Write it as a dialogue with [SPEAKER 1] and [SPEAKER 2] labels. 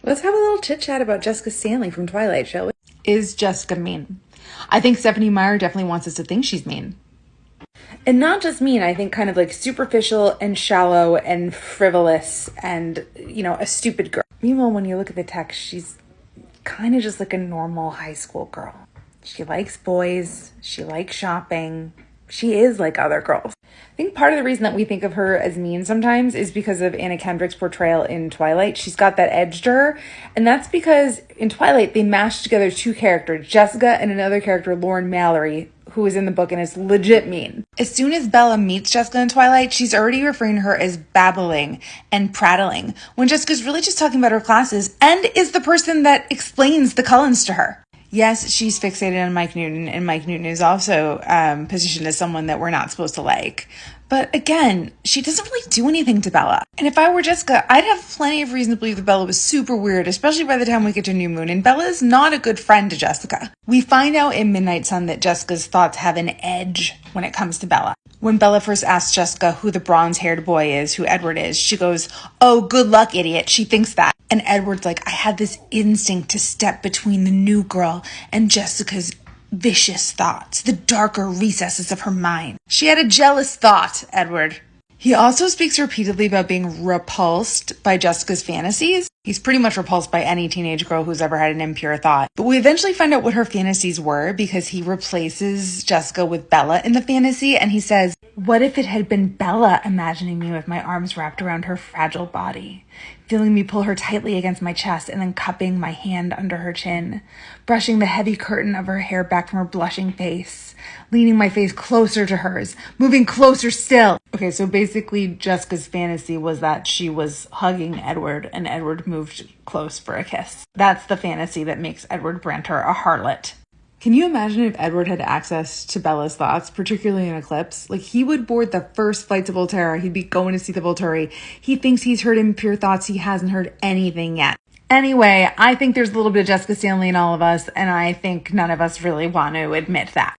[SPEAKER 1] Let's have a little chit chat about Jessica Stanley from Twilight, shall we?
[SPEAKER 2] Is Jessica mean? I think Stephenie Meyer definitely wants us to think she's mean.
[SPEAKER 1] And not just mean, I think kind of like superficial and shallow and frivolous and, a stupid girl. Meanwhile, when you look at the text, she's kind of just like a normal high school girl. She likes boys. She likes shopping. She is like other girls. I think part of the reason that we think of her as mean sometimes is because of Anna Kendrick's portrayal in Twilight. She's got that edge to her. And that's because in Twilight, they mashed together two characters, Jessica and another character, Lauren Mallory, who is in the book and is legit mean. As soon as Bella meets Jessica in Twilight, she's already referring to her as babbling and prattling, when Jessica's really just talking about her classes and is the person that explains the Cullens to her. Yes, she's fixated on Mike Newton, and Mike Newton is also positioned as someone that we're not supposed to like. But again, she doesn't really do anything to Bella. And if I were Jessica, I'd have plenty of reason to believe that Bella was super weird, especially by the time we get to New Moon. And Bella is not a good friend to Jessica. We find out in Midnight Sun that Jessica's thoughts have an edge when it comes to Bella. When Bella first asks Jessica who the bronze-haired boy is, who Edward is, she goes, "Oh, good luck, idiot." She thinks that. And Edward's like, "I had this instinct to step between the new girl and Jessica's vicious thoughts, the darker recesses of her mind." She had a jealous thought, Edward. He also speaks repeatedly about being repulsed by Jessica's fantasies. He's pretty much repulsed by any teenage girl who's ever had an impure thought. But we eventually find out what her fantasies were because he replaces Jessica with Bella in the fantasy, and he says, "What if it had been Bella imagining me with my arms wrapped around her fragile body, feeling me pull her tightly against my chest and then cupping my hand under her chin, brushing the heavy curtain of her hair back from her blushing face, leaning my face closer to hers, moving closer still." Okay, so basically Jessica's fantasy was that she was hugging Edward and Edward moved close for a kiss. That's the fantasy that makes Edward Branter a harlot. Can you imagine if Edward had access to Bella's thoughts, particularly in Eclipse? Like, he would board the first flight to Volterra. He'd be going to see the Volturi. He thinks he's heard impure thoughts. He hasn't heard anything yet. Anyway, I think there's a little bit of Jessica Stanley in all of us, and I think none of us really want to admit that.